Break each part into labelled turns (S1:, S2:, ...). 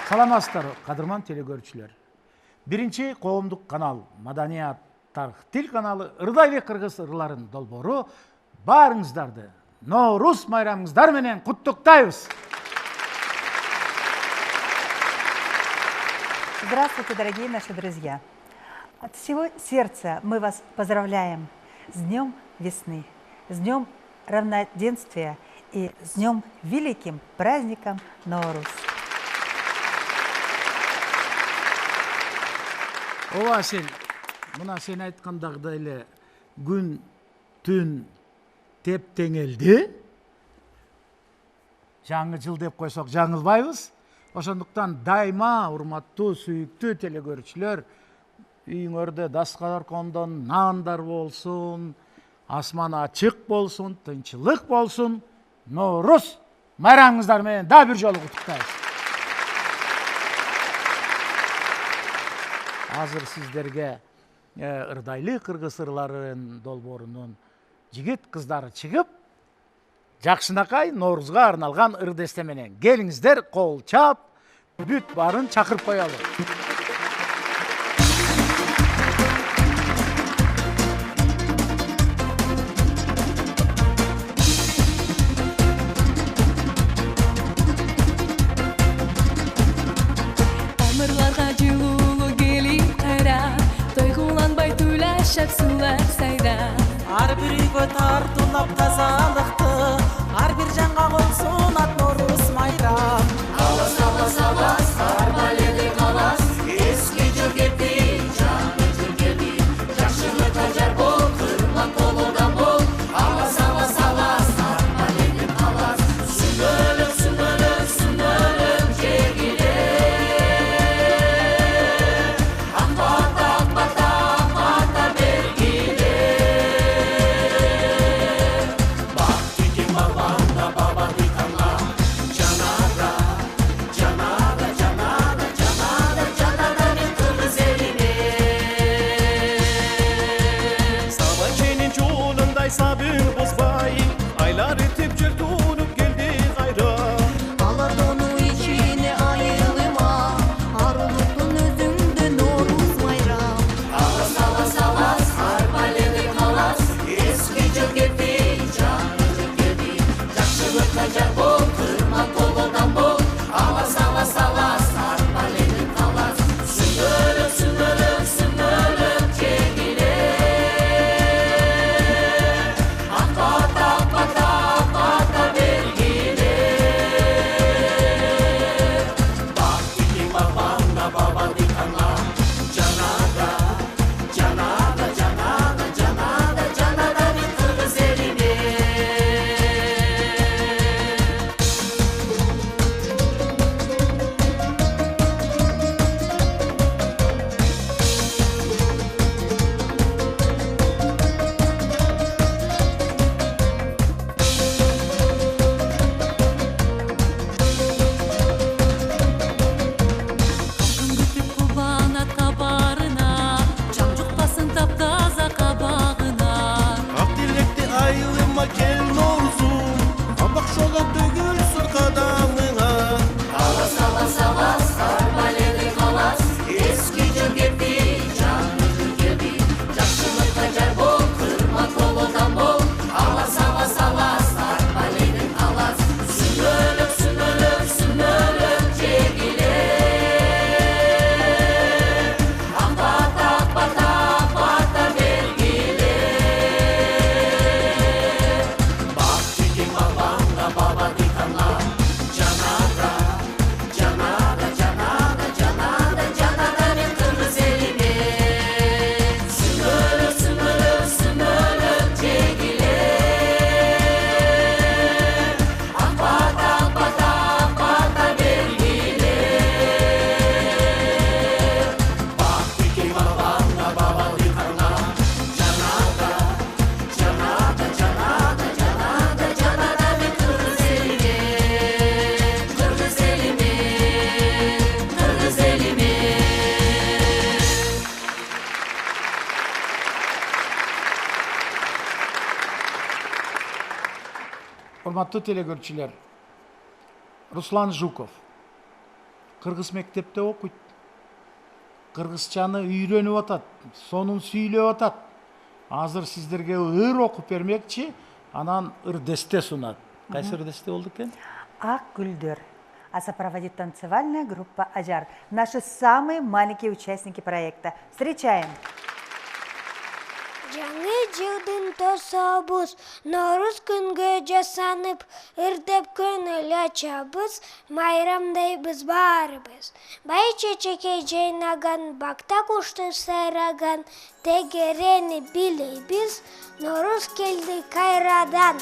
S1: Саламатсыздар, кадырман телекөрүүчүлөр. Биринчи коомдук канал Маданият Тарых Тил каналы Ырдайбек кыргыз ырларын долбоору баарыңыздарды Ноорус майрамыңыздар менен куттуктайбыз.
S2: Здравствуйте, дорогие наши друзья! От всего сердца мы вас поздравляем с Днем весны, с Днем равноденствия и с Днем великим праздником Ноорус.
S1: Ооба сен, мына сен айткандагыдай эле күн, түн теп-теңелди. Жаңы жыл деп койсок жаңылбайбыз. Ошондуктан дайыма урматтуу, сүйүктүү телекөрүүчүлөр, үйүңөрдө даскаларкондон наандар болсун, асман ачык болсун, тынчылык болсун. Ноорус майрамыңыздар менен да бир жолу куттуктайбыз. Азыр сиздерге Ырдайлы кыргыз ырларын долбоорунун жигит кыздары чыгып, жакшынакай Ноорузга арналган ыр десте менен келиңиздер, кол чап, бүт барын чакырып коелу.
S3: Ар бир үйгө тартуулап тазалыкты, ар бир жанга болсун ат Ноорус майрам. Алас, алас, алас, арбаледи калас, эски жыл кетти, жаңы жыл келди. Жакшылык ажар бол, кырман колудан бол. Алас, алас, алас, арбаледи калас, сүмөлөк, сүмөлөк, сүмөлөк жегиле. Акбата, акбата, акбата бергиле. Sabır bozbay, aylar etip çöl turup geldi gayra.
S4: Alar onu içine ayılıma, arılıktın özünde Nooruz mayram.
S3: Alas, alas, alas, arbaledi kalas, eski jıl geldi, жаңы жыл geldi. Жакшылыk ажар бол, кырман колунан бол. Alas, alas, alas, arbaledi kalas, сүмөлөк, сүмөлөк, сүмөлөк жегиле.
S1: Урматтуу телекөрүүчүлөр, Руслан Жуков кыргыз мектепте окуйт. Кыргызчаны үйрөнүп атат, сонун сүйлөп атат. Азыр сиздерге ыр окуп бермекчи, анан ырдесте сунат. Кайсы ырдесте болду экен?
S2: Ак гүлдөр. А сопроводит танцевальная группа «Аджар». Наши самые маленькие участники проекта. Встречаем!
S5: Жаңы жылдын тособуз, Норус күнгө жасанып, ырдеп көңүл ачабыз, майрамдайбыз баарыбыз. Бай чечекей жайнаган, бакта кушту сайраган, тегерени билейбиз, Норус келди кайрадан.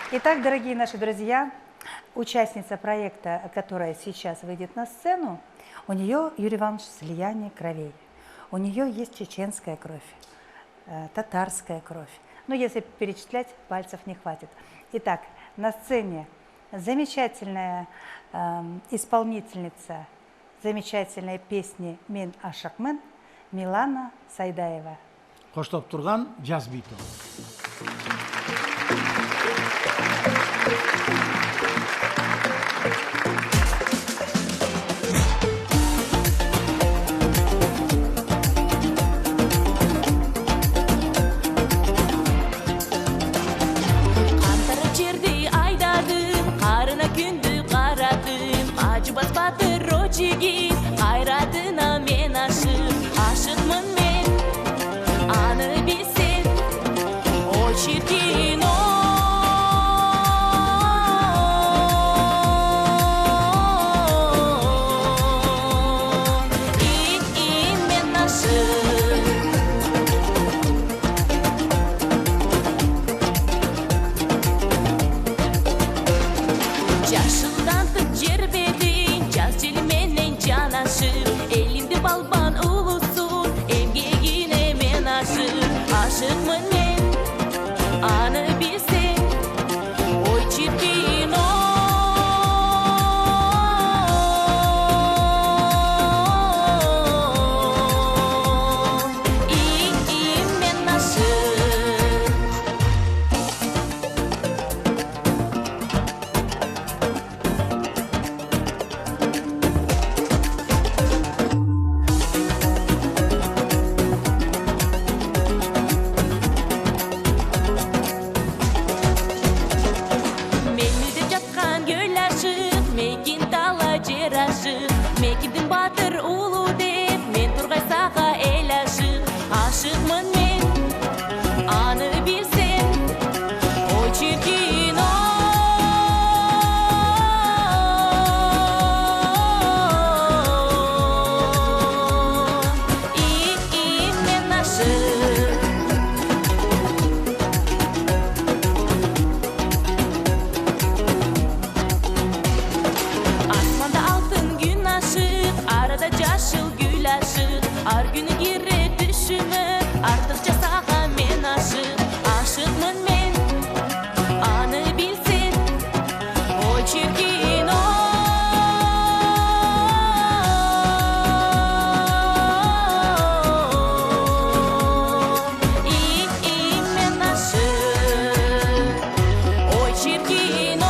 S2: Итак, дорогие наши друзья, участница проекта, которая сейчас выйдет на сцену, у нее, Юрий Иванович, слияние кровей. У нее есть чеченская кровь, татарская кровь. Но если перечислять, пальцев не хватит. Итак, на сцене замечательная исполнительница замечательной песни «Мен Ашакмен» Милана Сайдаева.
S1: Коштоп турган Jazz Beat.
S6: Ayradına men aşıkmın men, anı bilsin, o çirkin o. İn men aşık. Yaşından tüccar bedin, caz cilmenen canaşır. Elinde balban ulusun, emgi ер ашык мекимдин батыр улу деп мен тургай сага эл ашык ашыкмын мен аны билсем ой чиркин мен ашык Asmanda altın gün aşık, arada caşıl gül aşık. Ar günü girer düşüme, artıkça sağa men aşık. Aşıkmın men, anı bilsin, o çirkin o. İyi men aşık, o çirkin o.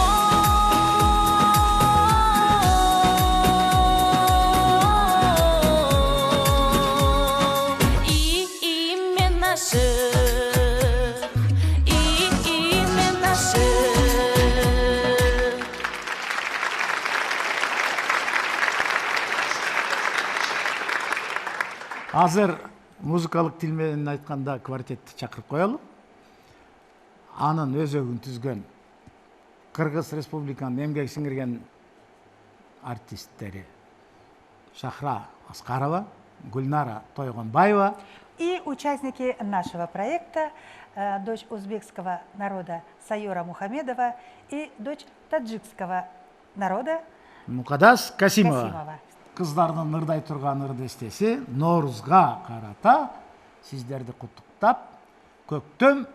S6: Men aşık, men aşık.
S1: Азыр музыкалык тил менен айтканда квартетти чакырып коелу. Анын өзөгүн түзгөн Кыргыз Республиканын эмгек сиңирген артисттери Шахра Аскарова, Гульнара Тойгонбаева.
S2: И участники нашего проекта, дочь узбекского народа Сайора Мухамедова и дочь таджикского народа
S1: Мукадас Касимова.
S2: Касимова.
S1: Кыздардын ырдай турган ырдестеси Ноорузга карата сиздерди куттуктап көктөм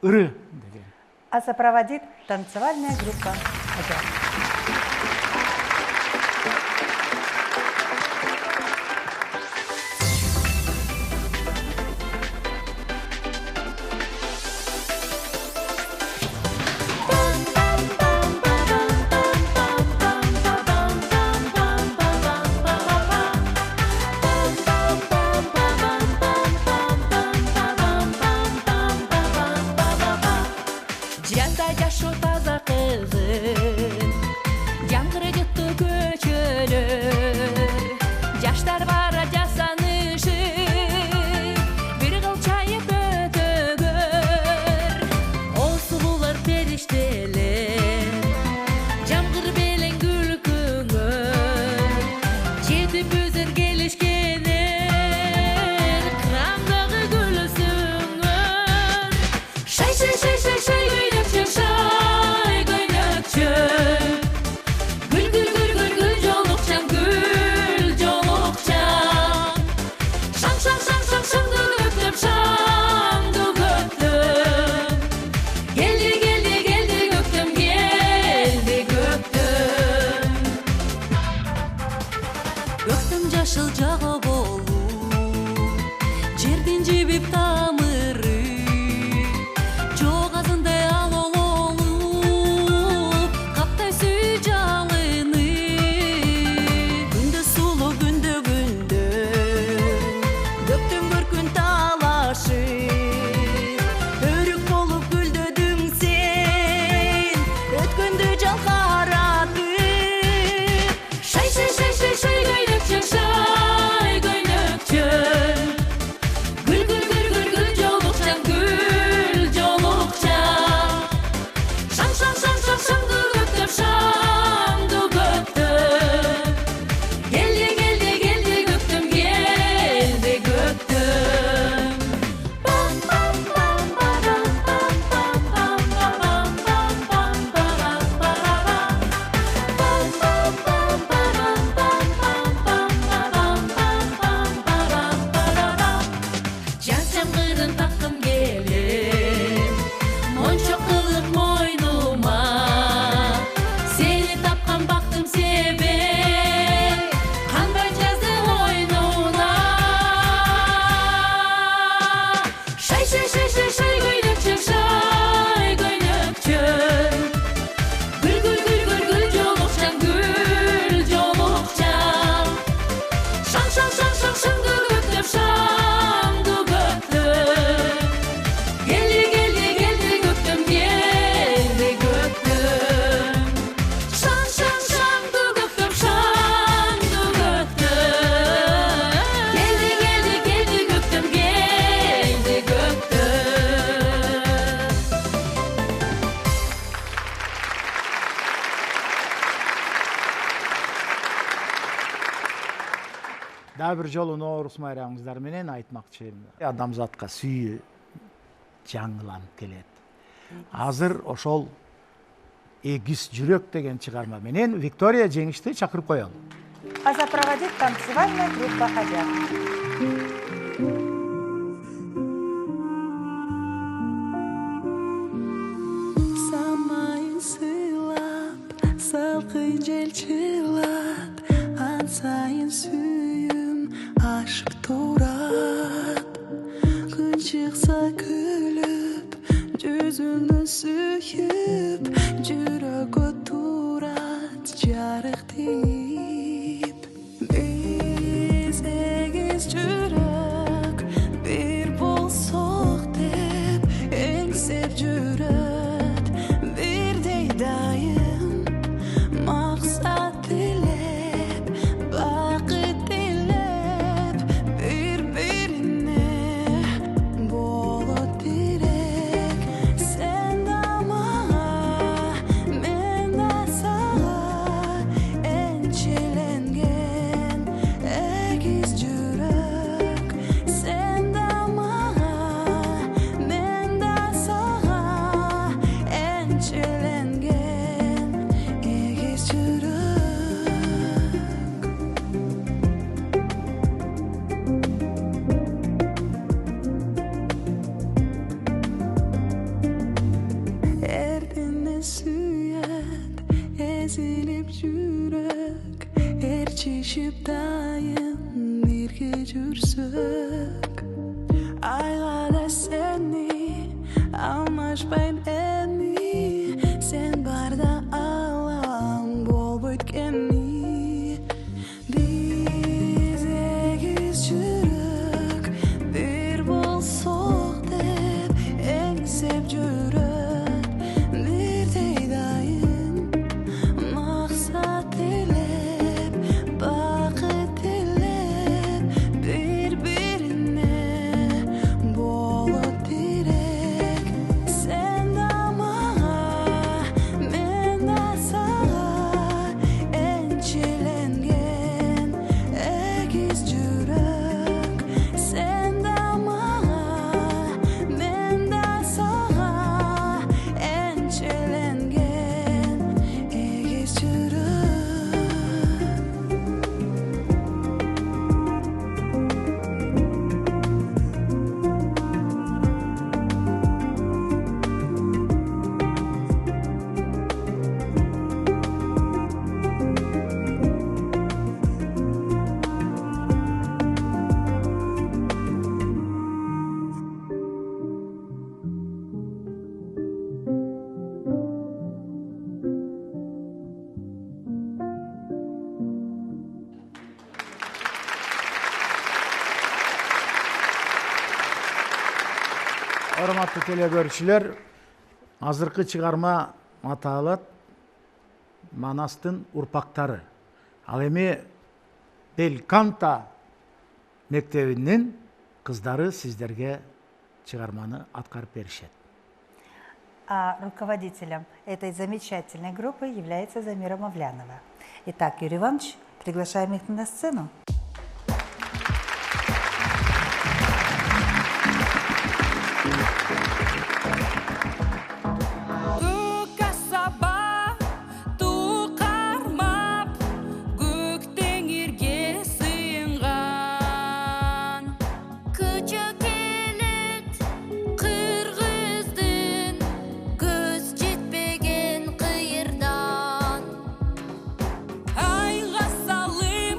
S1: ыры деген.
S2: А сопроводит танцевальная группа «Агат».
S6: Жанда жашоо таза кызым, жаңгыр жыттı көчөлөр, жаштар бара жасанышып, бир кыл чайып өтөгөр, осы булар периштелер, жаңгыр белең күлкүңөр, жетип өзөр келишкенер, кырандагы гүлсүңөр, шай шай шай шай шай көйнөкчө шай көйнөкчө, гүл гүл гүл гүл гүл жолукчан гүл жолукчан, шаң шаң шаң шаң шаңды көктөм шаңды көктөм, келди келди келди көктөм келди көктөм, көктөм жашыл жагы болуп, жердин жибип тамыры, жок азындай ал олуп, каптай сүй жалыны, күндө сулуу күндө күндө, көктөм көркүн талашып, өрүк болуп гүлдөдүң сен, өткөндү жалкаратып, шай шай шай шай шай көйнөкчө шай көйнөкчө, гүл гүл гүл гүл
S1: Дагы бир жолу Наурыз майрамыңыздар менен айтмакчы. Адамзатка сүйүү жаңыланып келет. Азыр ошол эгиз жүрөк деген чыгарма менен Виктория Жеңишти чакырып коелу.
S2: А сопроводит танцевальная группа «Азиат».
S3: Самайын сыйлап, салқын жел чыйлат, ан сайын сүйүм ашып турат. Күн чыкса күлүп, жүзүңдү сүйүп, жүрөгкө турат жарык тийип. Биз эгиз жүрөк, бир болсок деп эңсеп жүрөт. Бирдей дайым максат тилеп, бакыт тилеп, бири-бирине болот тирек. Сен да мага, мен да сага энчиленген эгиз жүрөк. Сен да мага, мен да сага энчиленген эгиз жүрөк. Эрдене сүйөт, эзилип жүрөк, ээрчишип дайым бирге жүрсөк. Айга да сени алмашпайм эми, сен барда алам болбойт кеми. Биз эгиз жүрөк, бир болсок деп эңсеп жүрөт. Бирдей дайым максат тилеп, бакыт тилеп, бири-бирине болот тирек. Сен да мага, мен да сага энчиленген эгиз жүрөк. Сен да мага, мен да сага энчиленген эгиз жүрөк.
S1: Урматтуу телегөрүүчүлөр, азыркы чыгарма аталат Манастын урпактары. Ал эми Белканта мектебинин кыздары сиздерге чыгарманы аткарып беришет.
S2: А руководителем этой замечательной группы является Замира Мавлянова. Итак, Юрий Иванович, приглашаем их на сцену.
S6: Küçük elit kırgızdın, göz жетпеген кыйырдан. Айга салым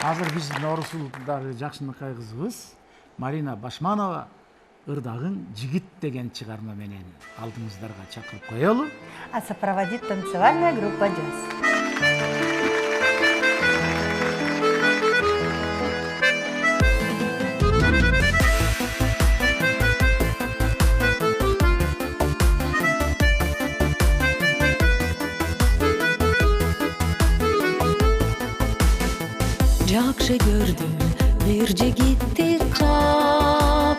S1: Азыр биз Норус улутундағы Жакшынакай кызыбыз Марина Башманова ырдагын жигит деген чыгарма менен алдыңыздарга чакырып коелу.
S2: А сопроводит танцевальная группа «Джаз».
S4: Жакшы көрдүм бир жигитти капыскан,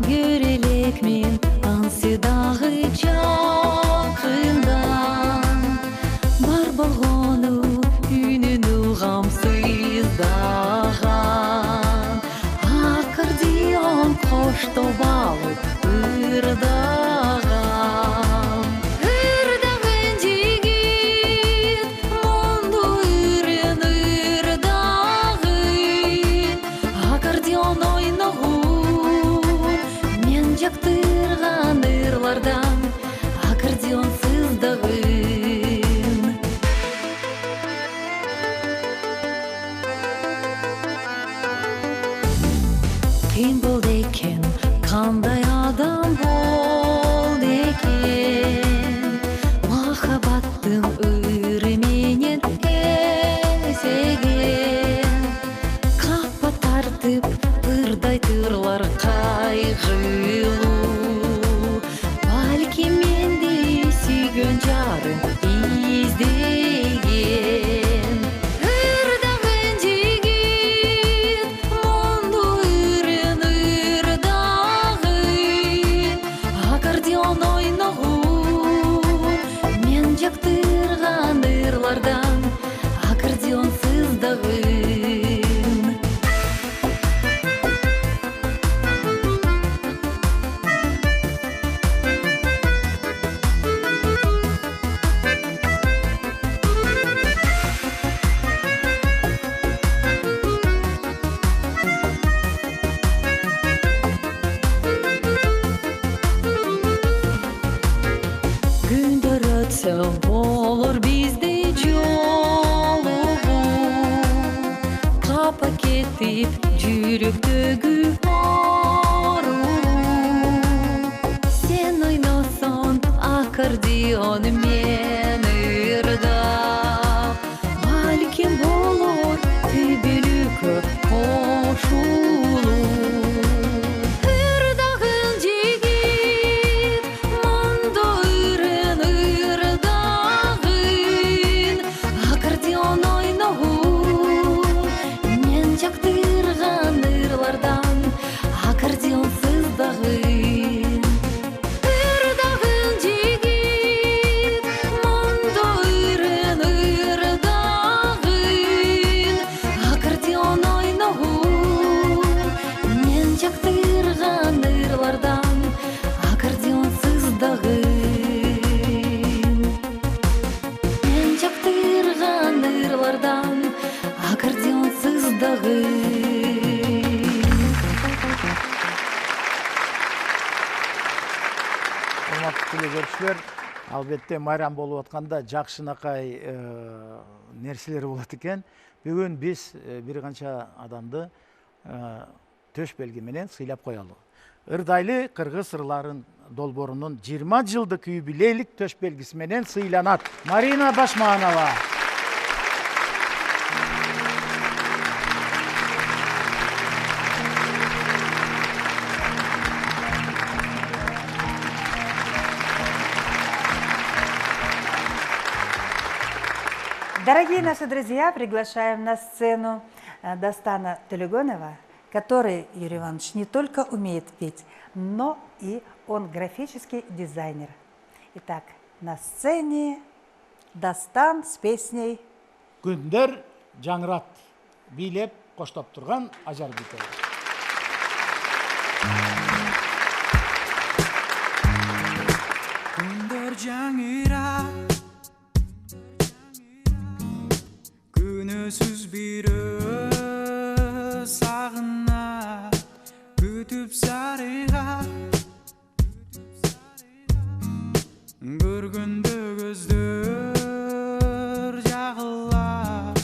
S4: көрелек мен ансы дагы жакындан. Бар болгону үнүн угамсыздаган, аккордеон коштоп алып ырдаган. Ырдаган жигит монду аккордеон ойногу мен жактырган ырлардан аккордеон сыздагын. Ким болду экен, кандай адам болду экен, махаббаттын ыры менен эсеген. Капа тартып ырдайтырлар кайгылуу, балким менди сүйгөн жарым издеген. Ырдаган жигит монду ырдагын, аккордеон ойногу мен жактырган ырлардан аккордеон сыздагын. Күндөр өтсө болор бизде жолугуу, капа кетип жүрөктөгү ооруу. Сен ойносоң аккордеон мен ырдап, балким болор түбөлүккө кошулуу. Ырдаган жигит монду ырдагын, аккордеон ойногу мен жактырган ырлардан аккордеон сыздагын. Ырдаган жигит монду ырдагын, аккордеон ойногу мен жактырган ырлардан аккордеон сыздагын. Мен жактырган ырлардан аккордеон сыздагын.
S1: Урматтуу телекөрүүчүлөр, албетте майрам болуп атканда Жакшынакай нерселери болот экен. Бүгүн биз бир канча адамды төш белги менен сыйлап коелу. Ырдайлы кыргыз ырларын долбоорунун 20 жылдык юбилейлик төш белгиси менен сыйланат Марина Башманова.
S2: Дорогие наши друзья, приглашаем на сцену Дастана Телегонова, который, Юрий Иванович, не только умеет петь, но и он графический дизайнер. Итак, на сцене Дастан с песней
S1: Күндөр жаңырат бийлеп коштоп турган Ажар Битова.
S3: Күндөр жаңырат, күнөсүз бир өз сагынат, күтүп сарыгат, көргөндө көздөр жагылат,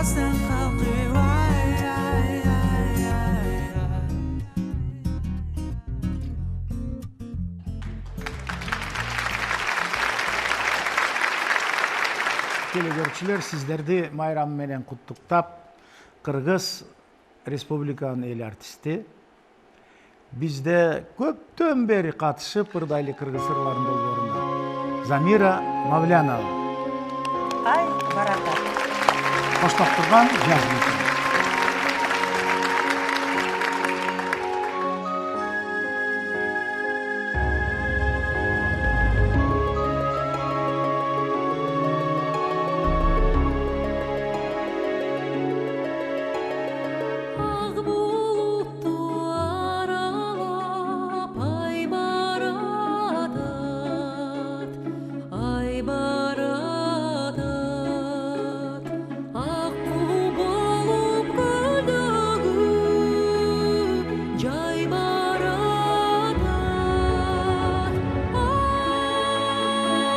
S3: Sen kalkıyor ay ay ay ay.
S1: Telegörçüler sizlerdi Mayram menen kutuktap Kırgız Respublikanın el artisti. Bizde köptön beri katışıp ırdaylı Kırgız ırlarında olurunda. Zamira Mavlyanova.
S2: Ай, барата.
S1: Koştak turgan jaz müziği.
S4: Ақ бұлтты аралап ай барадат, ай барадат. Аққу болып гүлдөгү жай барадат.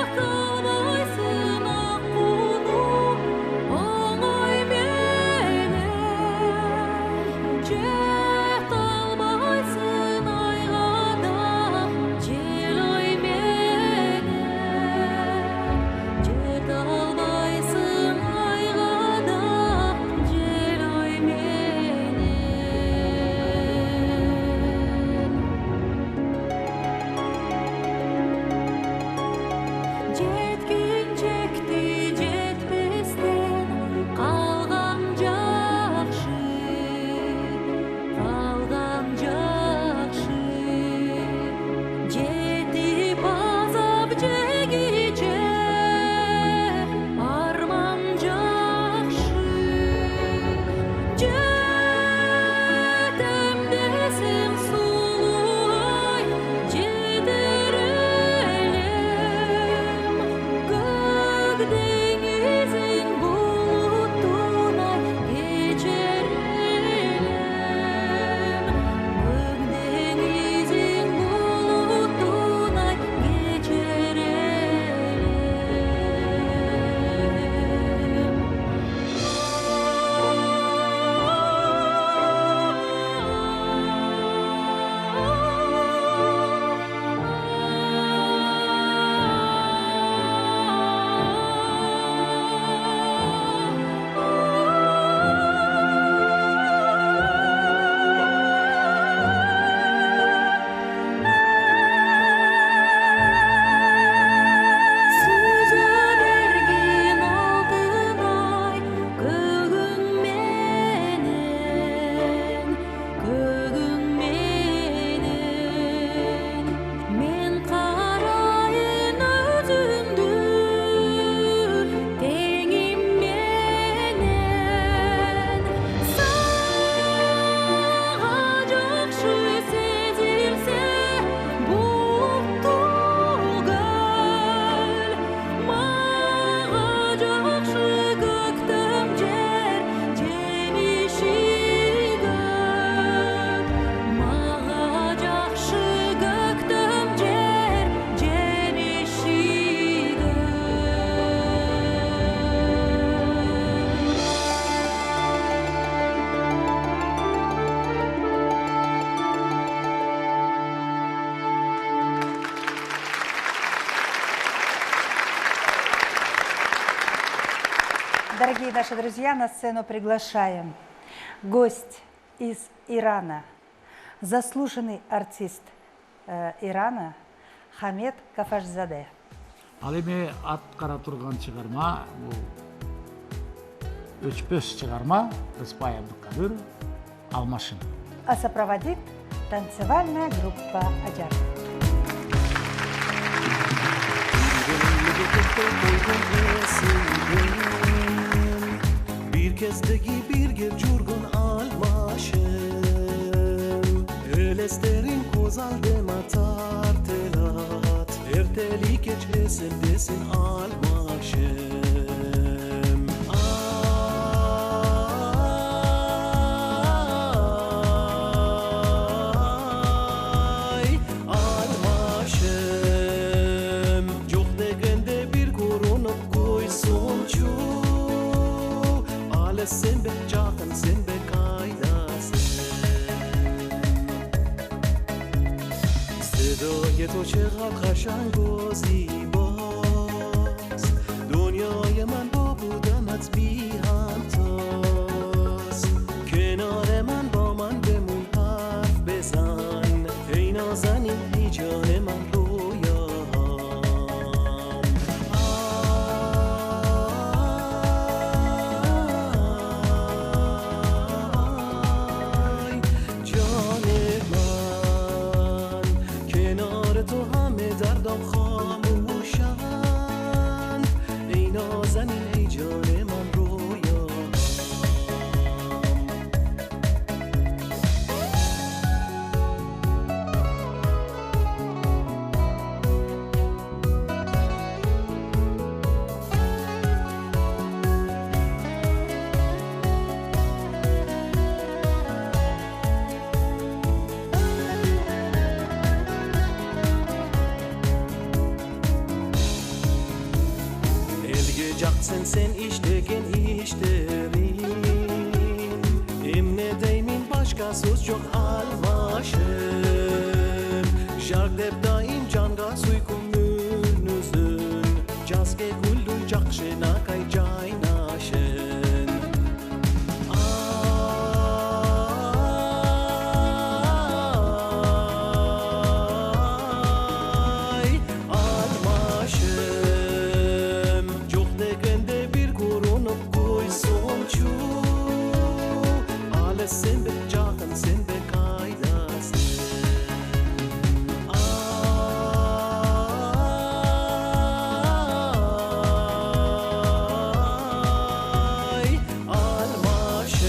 S4: Ақылбайсың аққуну оңой менен, жет албайсың айгада жел ой менен, жет албайсың айгада жел ой менен. Жеткинчекти жетпестен калган жакшы, калган жакшы. Жетип азап жегиче арман жакшы. Жетем десең сулуй жетер элем. Көк деңизиң булуттунай кечер элем. Көк деңизиң булуттунай кечер Сүзө берген алтынай көгүң менен, көгүң менен. Мен карайын өзүңдү теңим менен. Сага жакшы сезилсе булуттуу гөл, мага жакшы көктөм жер жемиши көп. Мага жакшы көктөм жер жемиши
S2: Дорогие наши друзья, на сцену приглашаем гость из Ирана, заслуженный артист Ирана Хамед Кафашзаде.
S1: Ал эми аткара турган чыгарма бул өчпөс чыгарма Рыспай Абдыкадыр Алмашин.
S2: А сопроводит танцевальная группа Аджар.
S7: Bir kezdegi bir gel jurgun almaşım. Ölesterin kozal dematar telat. Ertelik geçmesin desin almaşım. Ay almaşım. Çok degende bir korunup koysun çu. Ale Ales sen be жақын, sen be қайдасың? صدای تو چقدر قشنگ و زیباست دنیای من با بودنت بی همتاست کنار من با من بمون حرف بزن ای نازنین ای جان من sen iştegen işlerin Emnedeymin başka söz çok almaşım Jardep daim canga suykum münüzün Cazge guldun cakşena kay caynaşın Ay almaşım Çok dekende bir korunup koysun çu Ale sen be жақын, sen be kaydasın Ay almaşım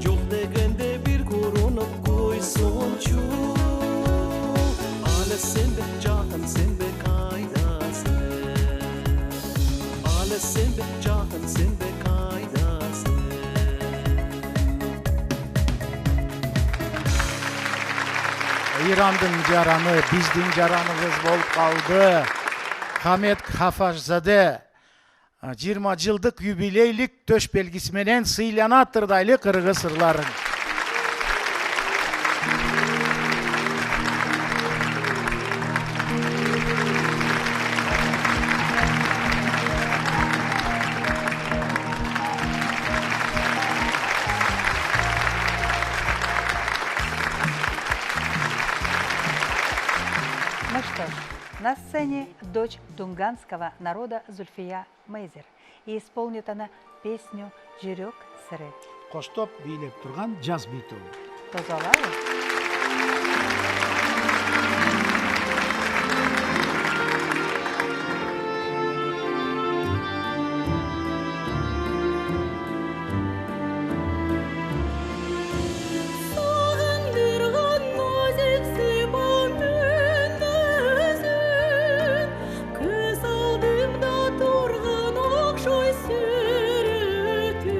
S7: Çok dekende bir korunup koysun çu Ale sen be жақын, sen be kaydasın Ale sen be жақын, sen be kaydasın
S1: İran'dın jaranı bizdin jaranımız болып қалды. Хамед Хафажзаде 20 жылдық юбилейлік төш белгісіменен сыйлана тұрдайлы қырғыз ырларын.
S2: Ну что ж, на сцене дочь дунганского народа Зульфия Мейзер. И исполнит она песню «Жүрек сыры».
S1: Қоштоп билеп тұрған жаз биту.
S2: Тозалайық.
S4: Сағындырған нәзік сипамен өзін, көз алдымда тұрған ақшой суретін.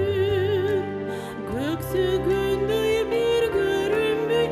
S4: Көксігіндей бір көрінбей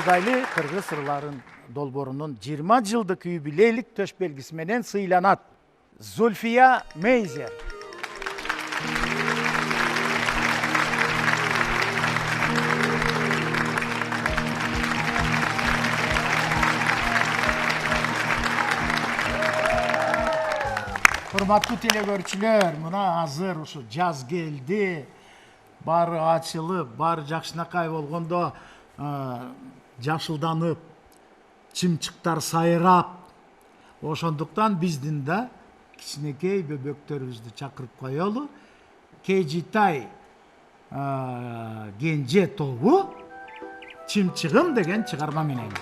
S1: Turgaylı Kırgız ırların dolborunun 20 жылдык юбилейлик төш белгisi менен сыйланат. Зульфия Мейзер. Hurmatlı telegörçüler, mına hazır uşu jaz geldi. Bары açılıp, bары жакшынакай болгондо жашылданып, чымчыктар сайрап. Ошондуктан биздин да кичинекей бөбөктөрүбүздү чакырып коелу. Кejitay Genje тобу Чымчыгым деген чыгарма менен.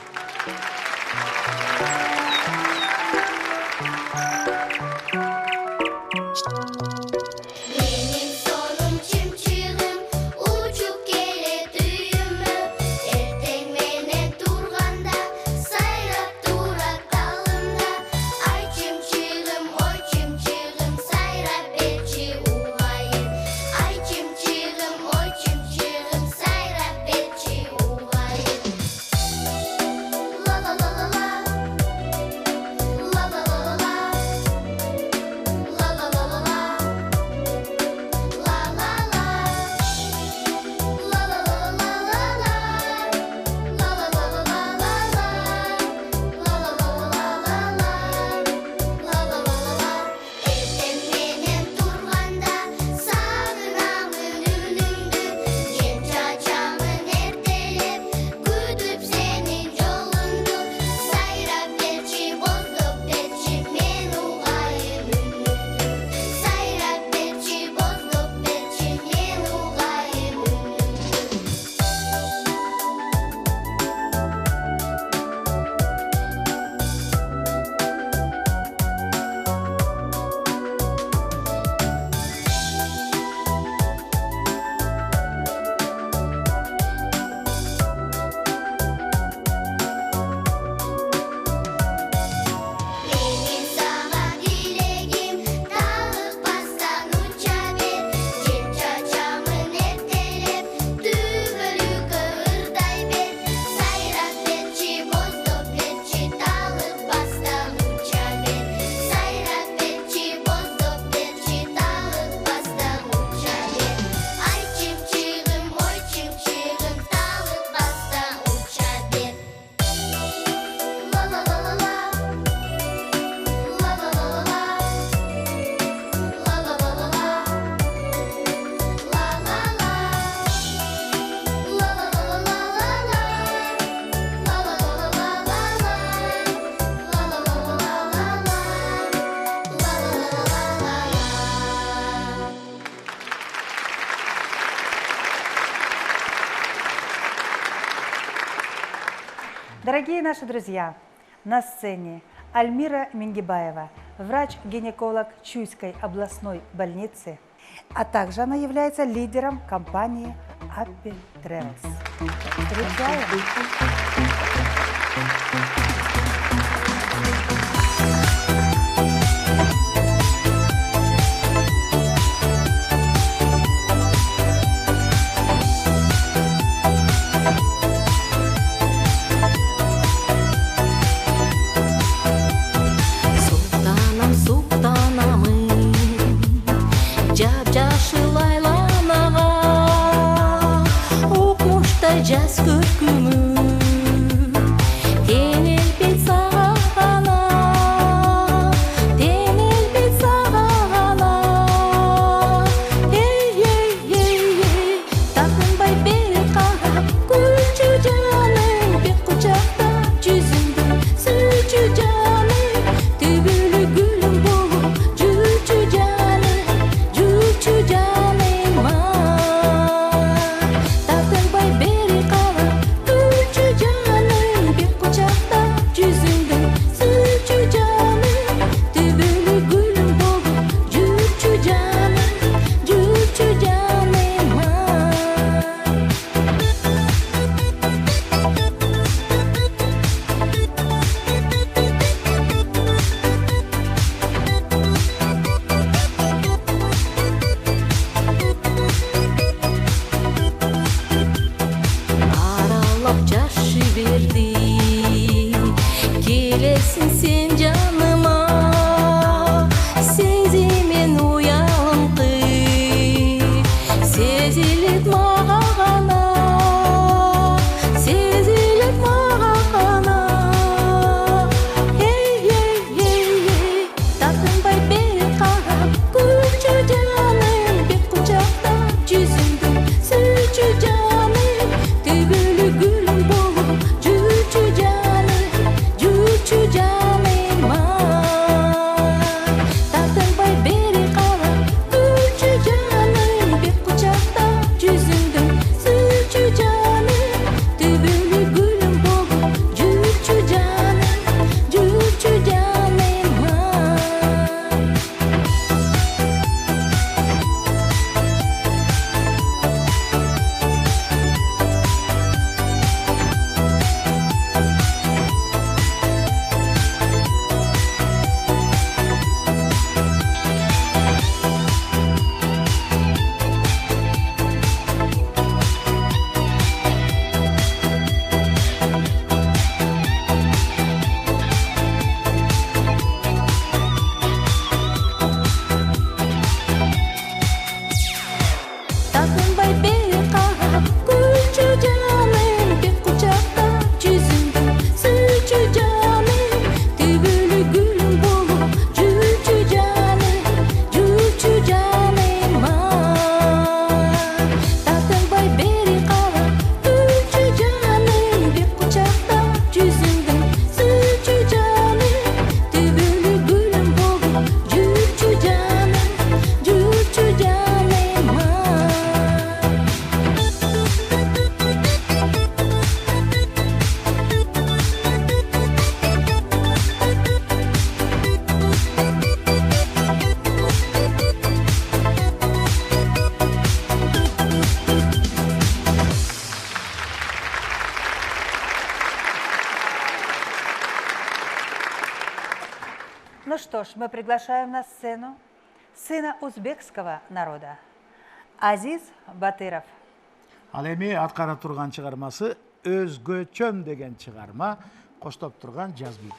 S2: Дорогие наши друзья, на сцене Альмира Мингибаева, врач-гинеколог Чуйской областной больницы, а также она является лидером компании Happy Travels. Встречаем!
S6: Jazz көркүмү теңел бит сагана эй такынбай бери карап күлчү жаным бек кучактап жүзүңдү сүйчү жаным түбүлү гүлүм болуп жүрчү жаным такынбай бери карап
S2: что ж, мы приглашаем на сцену сына узбекского народа, Азиз Батыров.
S1: Ал эми аткара турган чыгармасы Өзгөчөм деген чыгарма, коштоп турган жаз бүйт.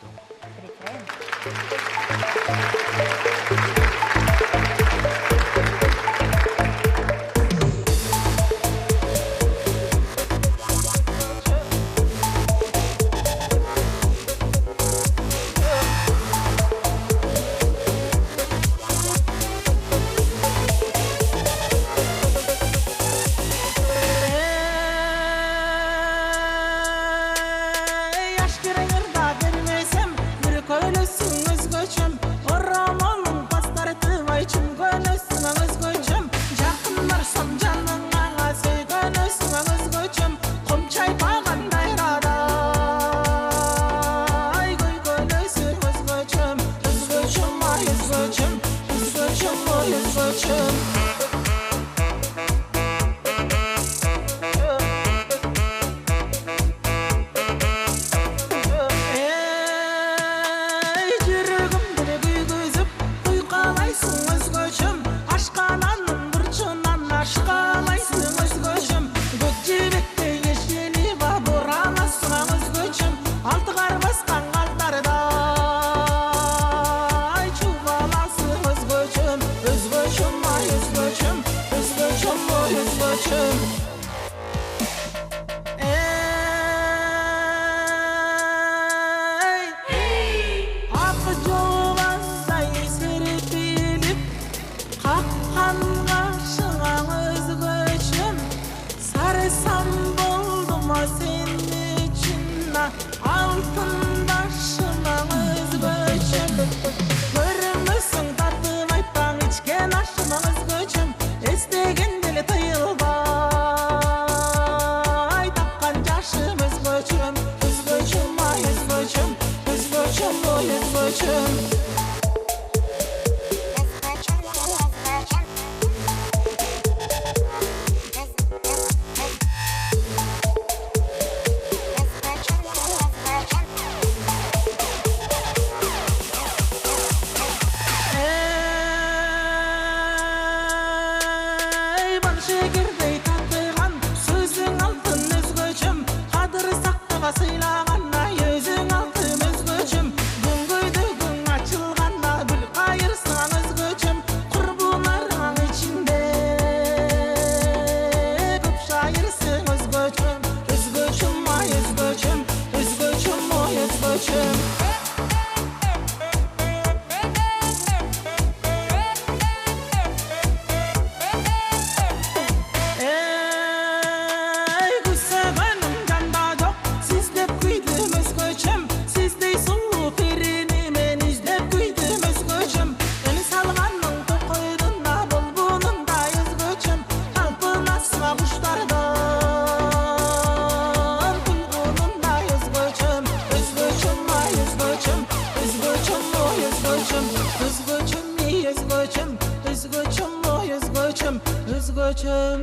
S2: Встречаем.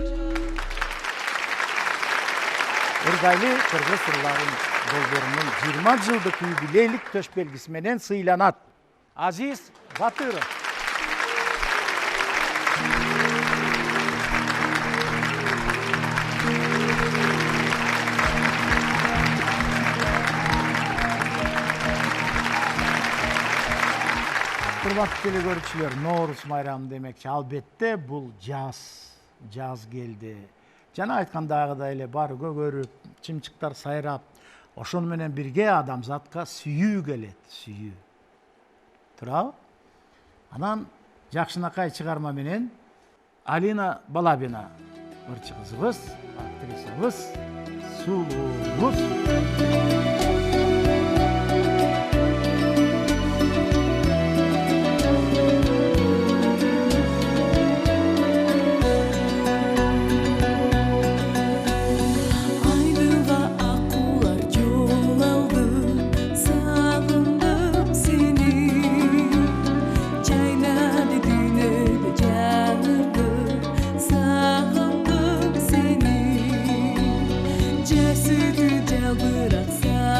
S1: Ыргайлы кыргыз ырларын долбоорунун 20 жылдык юбилейлик төш белгиси менен сыйланат. Азиз Батыров. Урматтуу телегөрүүчүлөр, Ноорус майрамы демекчи, албетте бул жаз келди. Жана айткандагыдай эле баары көгөрүп, чымчыктар сайрап, ошону менен бирге адамзатка сүйүү келет, сүйүү. Туурабы? Анан жакшынакай чыгарма менен Алина Балабина ырчы кызыбыз, актрисабыз, сулуубуз.
S6: Bıraksa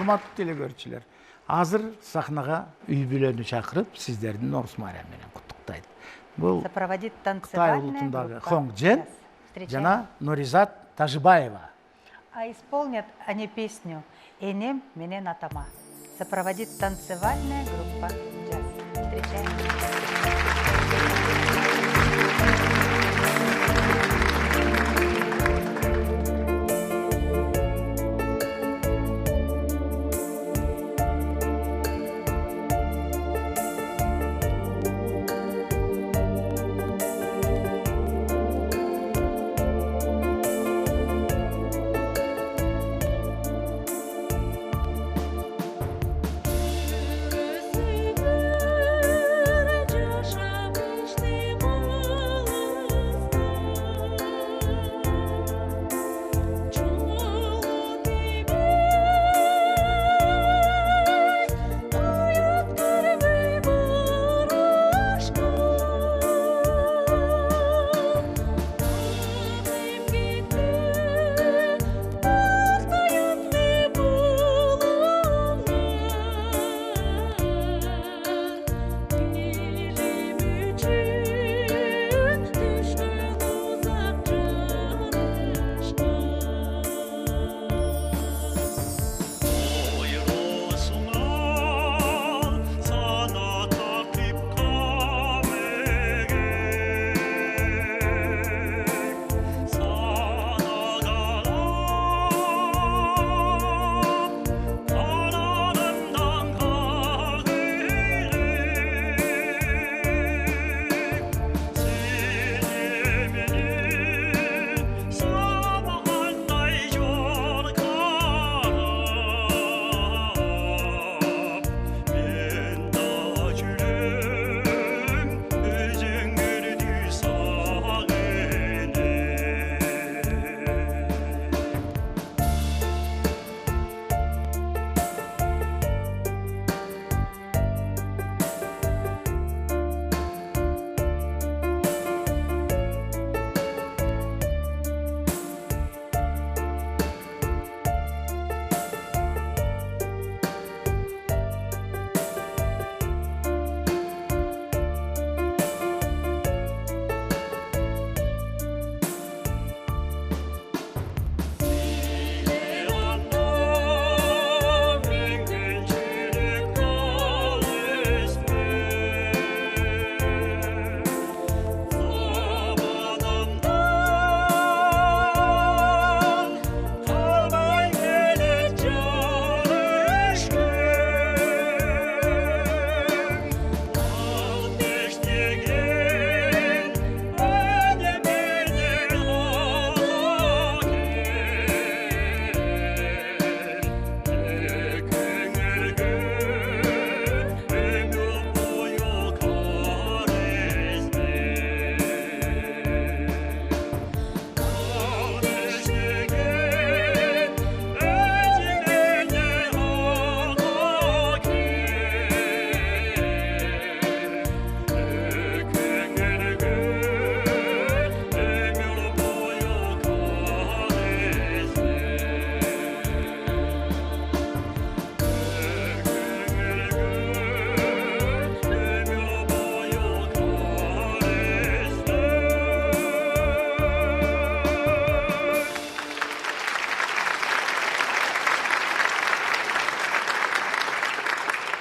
S1: урматтуу телекөрүүчүлөр. Азыр сахнага үй бүлөнү чакырып, сиздердин Норус майрамы менен куттуктайт. Бул
S2: Сопроводит
S1: Кытай
S2: танцевальная
S1: улутундагы
S2: группа.
S1: Хонг Джен
S2: Сейчас. Встречаем.
S1: жана Норизат Тажибаева.
S2: А исполнят они песню «Энем менен атама». Сопроводит танцевальная группа «Джаз». Встречаем.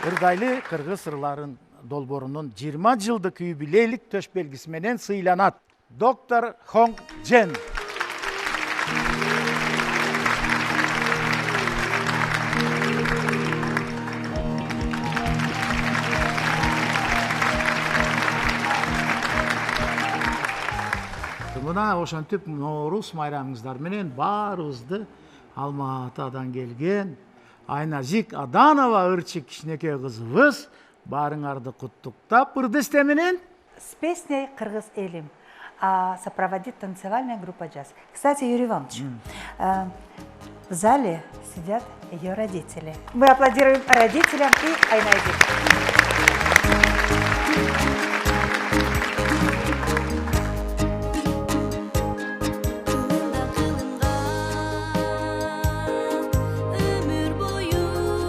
S1: Ырдайлы кыргыз ырларын долбоорунун 20 жылдык юбилейлик төш белгиси менен сыйланат. Доктор Хонг Джен. Мына ошентип Норус майрамыңыздар менен баарыбызды Алматадан келген Айназик Аданова ырчык кичинекей кызыбыз баарыңарды куттуктап ырдесте менен
S2: С песней «Кыргыз элим», а сопроводит танцевальная группа «Джаз». Кстати, Юрий Иванович, в зале сидят ее родители. Мы аплодируем родителям и Айназик.
S6: Ömür boyu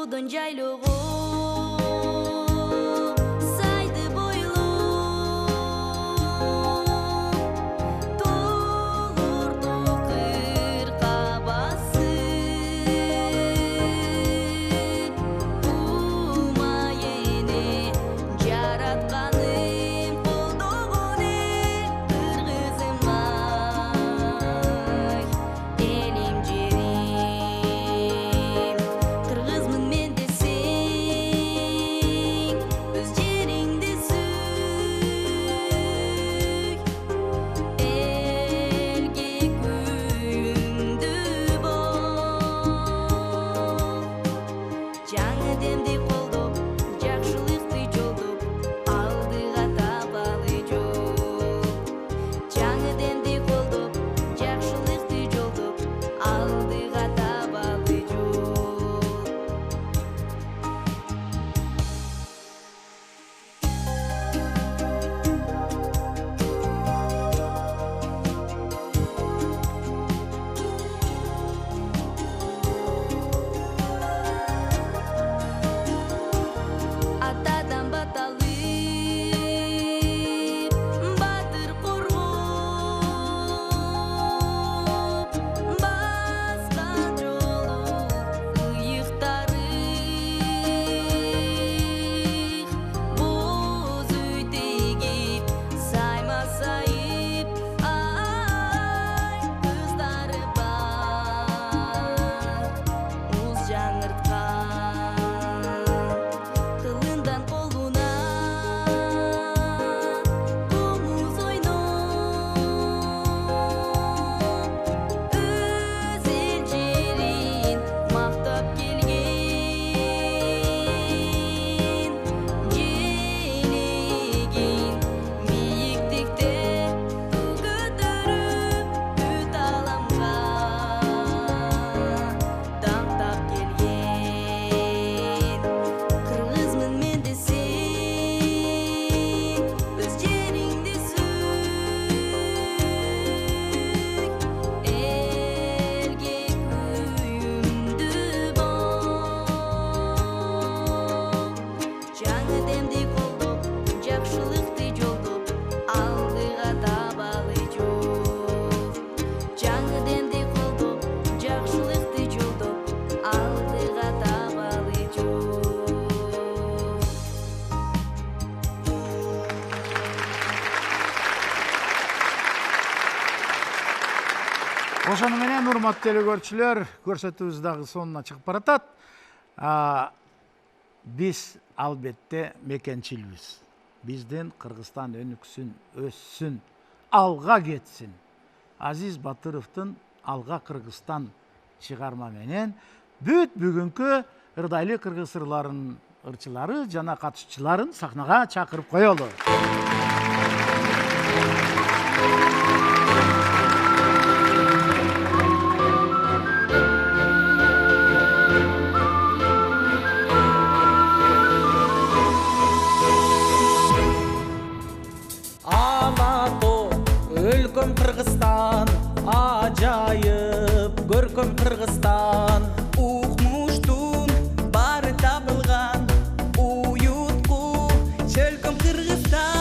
S6: судун жайлугу сайды бойлуу толурду кыркабасы умайыны жаратканым колдогон кыргызым ай элим жерим кыргызмын мен десең өз жериңди сүй элге күйүндү бол жаңы демди колдоп жакшылыкты жолдоп алдыга табалы жол жаңы демди колдоп жакшылыкты жолдоп алдыга табалы жол атадан баталы батыр коргоп баскан жолу ыйыктарык боз үй тегип сайма сайып ай кыздары бар уз жаңырткан тылындан колуна комуз ойноп өз эл жерин мактап келген желегин бийиктикте ту көтөрүп бүт аламга даңктап келген кыргызмын мен десең өз жериңди сүй элге күйүндү бол жаңы демди колдоп жакшылыкты жолдоп алдыга табалы жол жаңы демди колдоп жакшылыкты жолдоп алдыга табалы жол
S1: Ошону менен урматтуу телекөрүүчүлөр, көрсөтүүбүз дагы сонуна чыгып баратат. Биз албетте мекенчилбиз. Биздин Кыргызстан өнүксүн, өссүн, алга кетсин. Азиз Батыровдун Алга Кыргызстан чыгарма менен бүт бүгүнкү ырдайлы кыргыз ырларынын ырчылары жана катышчыларын сахнага чакырып коелу.
S3: Алато өлкөм Кыргызстан ажайып көркөм Кыргызстан укмуштун баары табылган уютку чөлкөм Кыргызстан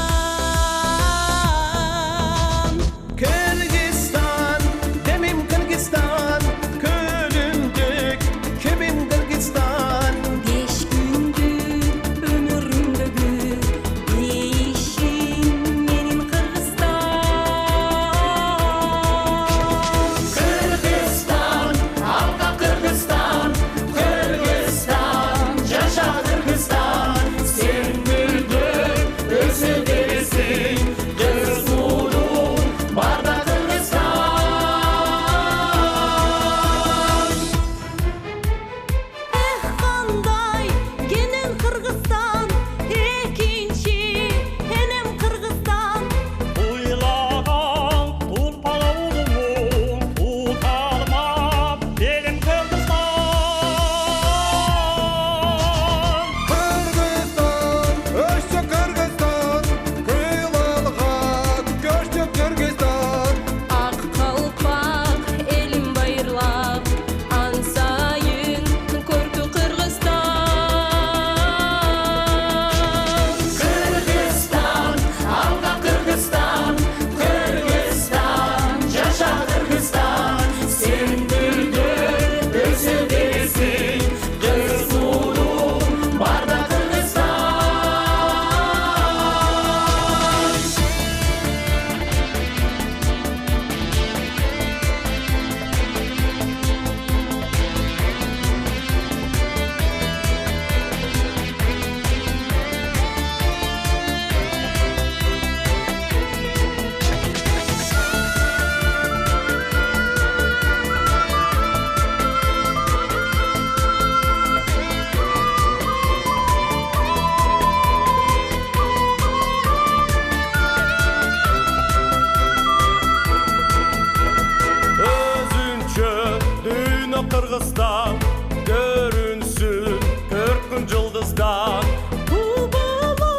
S7: görünsün körkün yıldızdan.
S4: Bu baba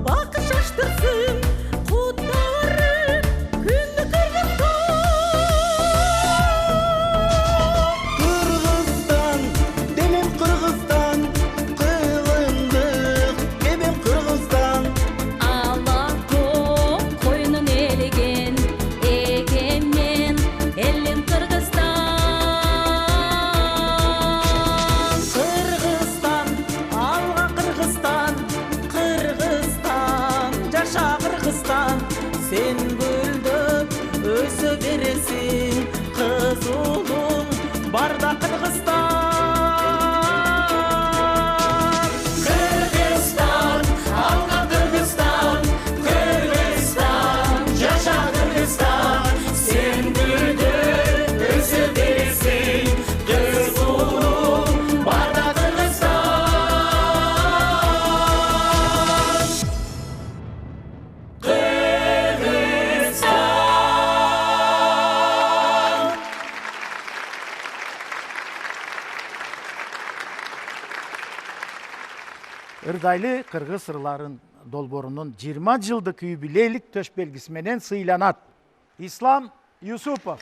S4: bakış açtırsın kutları günlü
S3: Kırgızstan, demin Kırgızstan, kılındık, demin Kırgızstan.
S6: Алако койнун элеген эгеммен элин Кыргызстан.
S3: Kırgızstan, alga Kırgızstan, Kırgızstan, yaşa Kırgızstan. Sen gülдөp ösө beresin, kız ulum barda Kırgızstan. Kırgızstan, alga Kırgızstan, Kırgızstan, yaşa Kırgızstan. Sen gülдөp ösö beresin, kız ulum barda Kırgızstan.
S1: Ырдайлы кыргыз ырларын долбоорунун 20 жылдык юбилейлик төш белгиси менен сыйланат. Ислам Юсупов.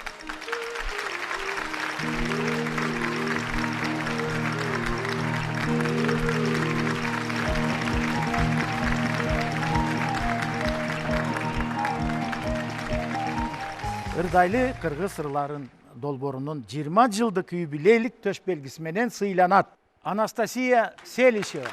S1: Ырдайлы кыргыз ырларын долбоорунун 20 жылдык юбилейлик төш белгиси менен сыйланат. Анастасия Селищева.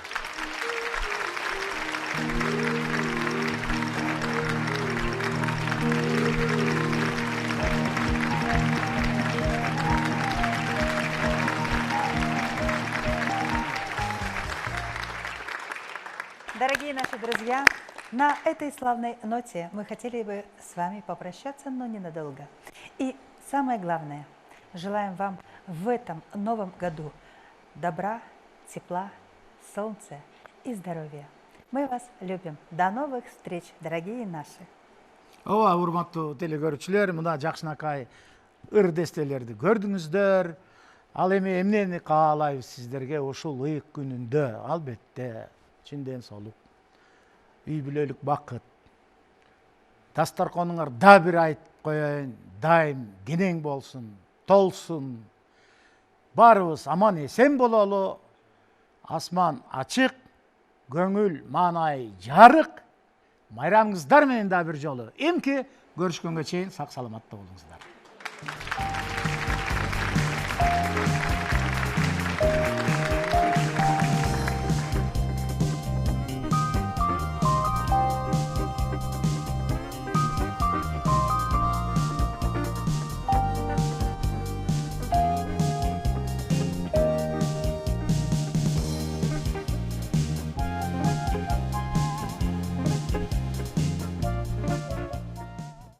S2: Дорогие наши друзья, на этой славной ноте мы хотели бы с вами попрощаться, но ненадолго. И самое главное, желаем вам в этом новом году добра, тепла, солнца и здоровья. Мы вас любим. До новых встреч, дорогие наши.
S1: Ооба, урматтуу телекөрүүчүлөр, мына жакшынакай ыр дестелерди көрдүңүздөр. Ал эми эмнени каалайбыз сиздерге ушул ыйык күнүндө? Албетте, чынден солук, үй бүлөлүк бакыт. Дасторконуңар да бир айтып коеюн, дайым кенең болсун, толсун. Барыбыз аман эсен бололу. Асман ачык, көңүл маанай жарык. Майрамыңыздар менен да бир жолу. Эмки көрүшкөнгө чейин сак саламатта болуңуздар.